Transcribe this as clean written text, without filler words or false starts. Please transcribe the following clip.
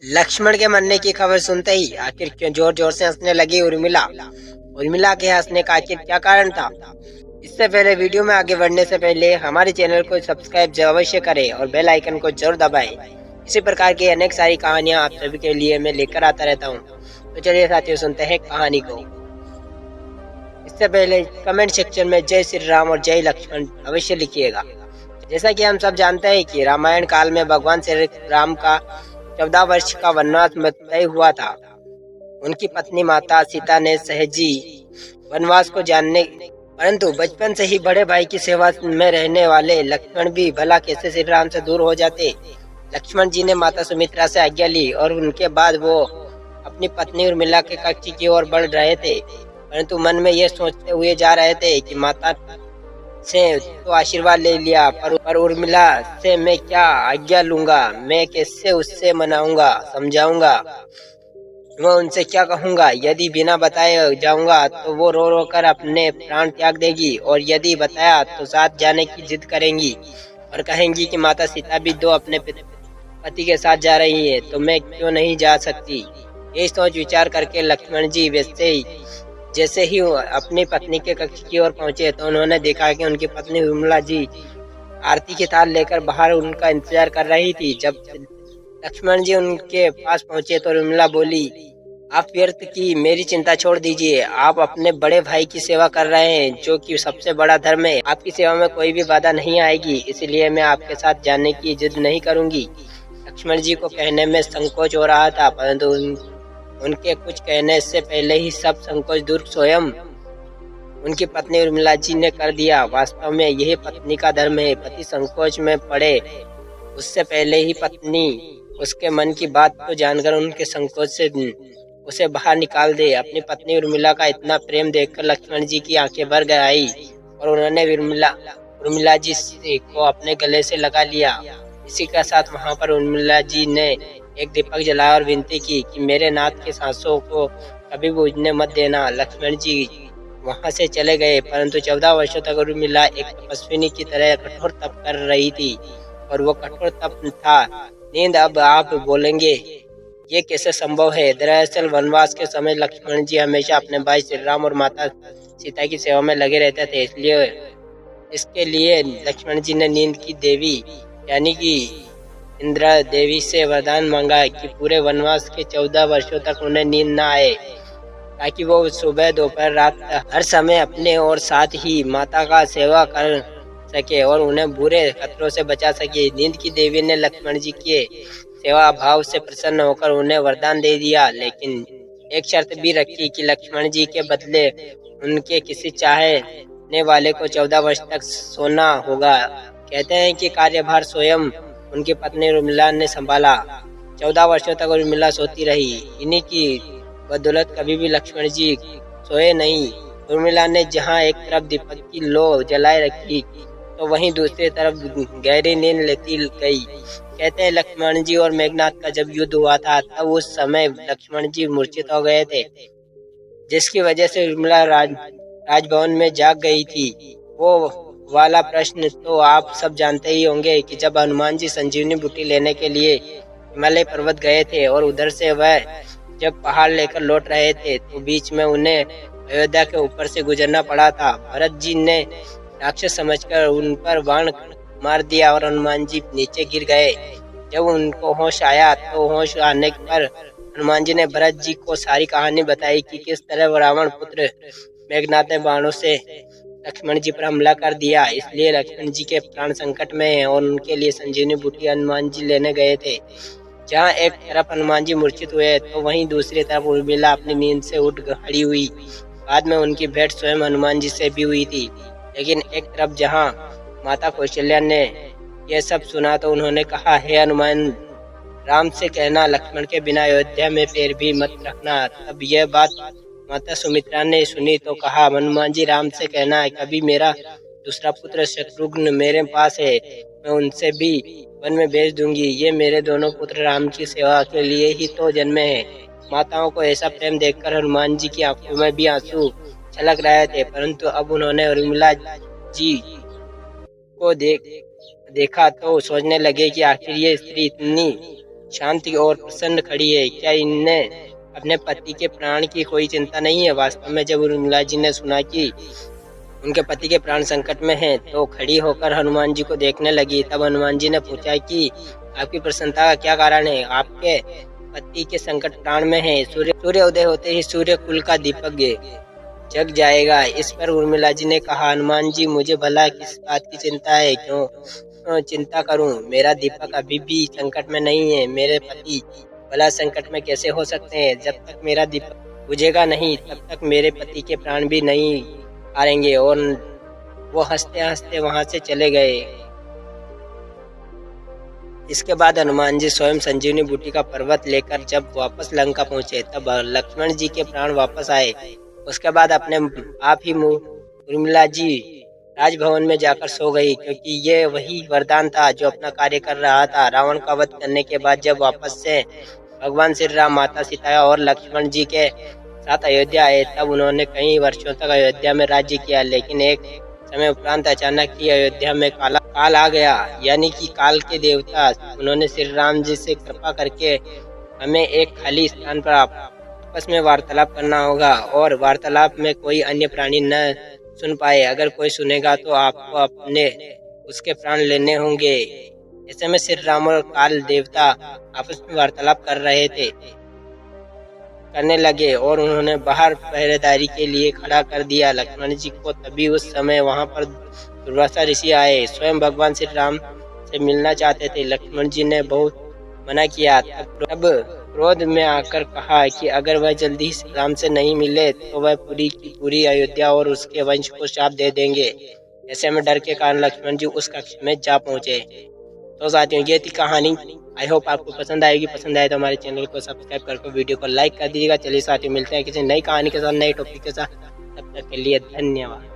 लक्ष्मण के मरने की खबर सुनते ही आखिर क्यों जोर जोर से हंसने लगी उर्मिला। उर्मिला के हंसने का आखिर क्या कारण था? इससे पहले वीडियो में आगे बढ़ने से पहले हमारे चैनल को सब्सक्राइब अवश्य करें और बेल आइकन को जरूर दबाएं। इसी प्रकार की अनेक सारी कहानियां आप सभी के लिए मैं लेकर आता रहता हूं। तो चलिए साथियों, सुनते हैं कहानी को। इससे पहले कमेंट सेक्शन में जय श्री राम और जय लक्ष्मण अवश्य लिखिएगा। जैसा कि हम सब जानते हैं कि रामायण काल में भगवान श्री राम का 14 वर्ष का वनवास तय हुआ था। उनकी पत्नी माता सीता ने सहजी वनवास को जानने, परंतु बचपन से ही बड़े भाई की सेवा में रहने वाले लक्ष्मण भी भला कैसे श्री राम से दूर हो जाते। लक्ष्मण जी ने माता सुमित्रा से आज्ञा ली और उनके बाद वो अपनी पत्नी उर्मिला के कक्ष की ओर बढ़ रहे थे, परंतु मन में ये सोचते हुए जा रहे थे कि माता से तो आशीर्वाद ले लिया, पर उर्मिला से मैं क्या आज्ञा लूंगा, मैं कैसे उससे मनाऊंगा, समझाऊंगा, मैं उनसे क्या कहूंगा। यदि बिना बताए जाऊंगा तो वो रो रो कर अपने प्राण त्याग देगी, और यदि बताया तो साथ जाने की जिद करेंगी और कहेंगी कि माता सीता भी तो अपने पति के साथ जा रही है, तो मैं क्यों नहीं जा सकती। ये सोच विचार करके लक्ष्मण जी जैसे ही अपनी पत्नी के कक्ष की ओर पहुंचे तो उन्होंने देखा कि उनकी पत्नी उर्मिला जी आरती की थाल लेकर बाहर उनका इंतजार कर रही थी। जब लक्ष्मण जी उनके पास पहुंचे तो उर्मिला बोली, आप व्यर्थ की मेरी चिंता छोड़ दीजिए। आप अपने बड़े भाई की सेवा कर रहे हैं, जो कि सबसे बड़ा धर्म है। आपकी सेवा में कोई भी बाधा नहीं आएगी, इसलिए मैं आपके साथ जाने की जिद नहीं करूंगी। लक्ष्मण जी को कहने में संकोच हो रहा था, परंतु उनके कुछ कहने से पहले ही सब संकोच दूर स्वयं उनकी पत्नी उर्मिला जी ने कर दिया। वास्तव में यही पत्नी का धर्म है। पति संकोच में पड़े उससे पहले ही पत्नी उसके मन की बात को जानकर उनके संकोच से उसे बाहर निकाल दे। अपनी पत्नी उर्मिला का इतना प्रेम देखकर लक्ष्मण जी की आंखें भर गई आई और उन्होंने उर्मिला जी को अपने गले से लगा लिया। इसी के साथ वहां पर उर्मिला जी ने एक दीपक जलाया और विनती की कि मेरे नाथ के सांसों को कभी बुझने मत देना। लक्ष्मण जी वहां से चले गए, परंतु 14 वर्षों तक उर्मिला एक तपस्विनी की तरह कठोर तप कर रही थी, और वो कठोर तप था नींद। अब आप बोलेंगे ये कैसे संभव है? दरअसल वनवास के समय लक्ष्मण जी हमेशा अपने भाई श्री राम और माता सीता की सेवा में लगे रहते थे, इसलिए इसके लिए लक्ष्मण जी ने नींद की देवी यानी कि इंद्रा देवी से वरदान मांगा कि पूरे वनवास के 14 वर्षों तक उन्हें नींद न आए, ताकि वो सुबह दोपहर रात हर समय अपने और साथ ही माता का सेवा कर सके और उन्हें बुरे खतरों से बचा सके। नींद की देवी ने लक्ष्मण जी के सेवा भाव से प्रसन्न होकर उन्हें वरदान दे दिया, लेकिन एक शर्त भी रखी कि लक्ष्मण जी के बदले उनके किसी चाहने वाले को 14 वर्ष तक सोना होगा। कहते हैं कि कार्यभार स्वयं उनकी पत्नी उर्मिला ने संभाला। 14 वर्षों तक उर्मिला सोती रही। इन्हीं की बदौलत कभी भी लक्ष्मण जी सोए नहीं। उर्मिला ने जहाँ एक तरफ दीपक की लो जलाए रखी तो वहीं दूसरी तरफ गहरी नींद लेती गई। कहते हैं लक्ष्मण जी और मेघनाथ का जब युद्ध हुआ था तब उस समय लक्ष्मण जी मूर्छित हो गए थे, जिसकी वजह से उर्मिला राजभवन में जाग गई थी। वो वाला प्रश्न तो आप सब जानते ही होंगे कि जब हनुमान जी संजीवनी बूटी लेने के लिए हिमालय पर्वत गए थे और उधर से वह जब पहाड़ लेकर लौट रहे थे तो बीच में उन्हें अयोध्या के ऊपर से गुजरना पड़ा था। भरत जी ने राक्षस समझकर उन पर बाण मार दिया और हनुमान जी नीचे गिर गए। जब उनको होश आया तो होश आने पर हनुमान जी ने भरत जी को सारी कहानी बताई कि किस तरह रावण पुत्र मेघनाथ ने बाणों से लक्ष्मण जी पर हमला कर दिया। इसलिए लक्ष्मण जी के प्राण संकट में हैं और उनके लिए संजीवनी बूटी हनुमान जी लेने गए थे। जहाँ एक तरफ हनुमान जी मूर्छित हुए तो वहीं दूसरी तरफ उर्मिला अपनी नींद से उठ खड़ी हुई। बाद में उनकी भेंट स्वयं हनुमान जी से भी हुई थी, लेकिन एक तरफ जहाँ माता कौशल्या ने यह सब सुना तो उन्होंने कहा, हे हनुमान, राम से कहना लक्ष्मण के बिना अयोध्या में पैर भी मत रखना। तब यह बात माता सुमित्रा ने सुनी तो कहा, हनुमान जी, राम से कहना कभी मेरा दूसरा पुत्र शत्रुघ्न मेरे पास है, मैं उनसे भी वन में भेज दूंगी। ये मेरे दोनों पुत्र राम की सेवा के लिए ही तो जन्मे हैं। माताओं को ऐसा प्रेम देखकर हनुमान जी की आंखों में भी आंसू छलक रहे थे, परंतु अब उन्होंने उर्मिला जी को देखा तो सोचने लगे कि आखिर ये स्त्री इतनी शांति और प्रसन्न खड़ी है। क्या इन्हें अपने पति के प्राण की कोई चिंता नहीं है? वास्तव में जब उर्मिला जी ने सुना कि उनके पति के प्राण संकट में हैं, तो खड़ी होकर हनुमान जी को देखने लगी। तब हनुमान जी ने पूछा कि आपकी प्रसन्नता का क्या कारण है? आपके पति के संकट प्राण में है। सूर्य उदय होते ही सूर्य कुल का दीपक जग जाएगा। इस पर उर्मिला जी ने कहा, हनुमान जी, मुझे भला किस बात की चिंता है? क्यों चिंता करूं? मेरा दीपक अभी भी संकट में नहीं है। मेरे पति भला संकट में कैसे हो सकते हैं? जब तक मेरा दीपक बुझेगा नहीं, तब तक मेरे पति के प्राण भी नहीं हारेंगे। और वो हंसते हंसते वहां से चले गए। इसके बाद हनुमान जी स्वयं संजीवनी बूटी का पर्वत लेकर जब वापस लंका पहुंचे, तब लक्ष्मण जी के प्राण वापस आए। उसके बाद अपने आप ही उर्मिला जी राजभवन में जाकर सो गई, क्योंकि ये वही वरदान था जो अपना कार्य कर रहा था। रावण का वध करने के बाद जब वापस से भगवान श्री राम, माता सीता और लक्ष्मण जी के साथ अयोध्या आए, तब उन्होंने कई वर्षों तक अयोध्या में राज्य किया। लेकिन एक समय उपरांत अचानक ही अयोध्या में काल आ गया, यानी कि काल के देवता। उन्होंने श्री राम जी से कृपा करके हमें एक खाली स्थान पर आपस में वार्तालाप करना होगा, और वार्तालाप में कोई अन्य प्राणी न सुन पाए। अगर कोई सुनेगा तो आपको अपने उसके प्राण लेने होंगे। ऐसे में श्री राम और काल देवता आपस में वार्तालाप करने लगे और उन्होंने बाहर पहरेदारी के लिए खड़ा कर दिया लक्ष्मण जी को। तभी उस समय वहां पर दुर्वासा ऋषि आए। स्वयं भगवान श्री राम से मिलना चाहते थे। लक्ष्मण जी ने बहुत मना किया। तब क्रोध में आकर कहा कि अगर वह जल्दी राम से नहीं मिले तो वह पूरी की पूरी अयोध्या और उसके वंश को शाप दे देंगे। ऐसे में डर के कारण लक्ष्मण जी उस कक्ष में जा पहुंचे। तो साथियों, ये थी कहानी। आई होप आपको पसंद आएगी। पसंद आए तो हमारे चैनल को सब्सक्राइब करके वीडियो को लाइक कर दीजिएगा। चलिए साथियों, मिलते हैं किसी नई कहानी के साथ, नए टॉपिक के साथ। तब तक के लिए धन्यवाद।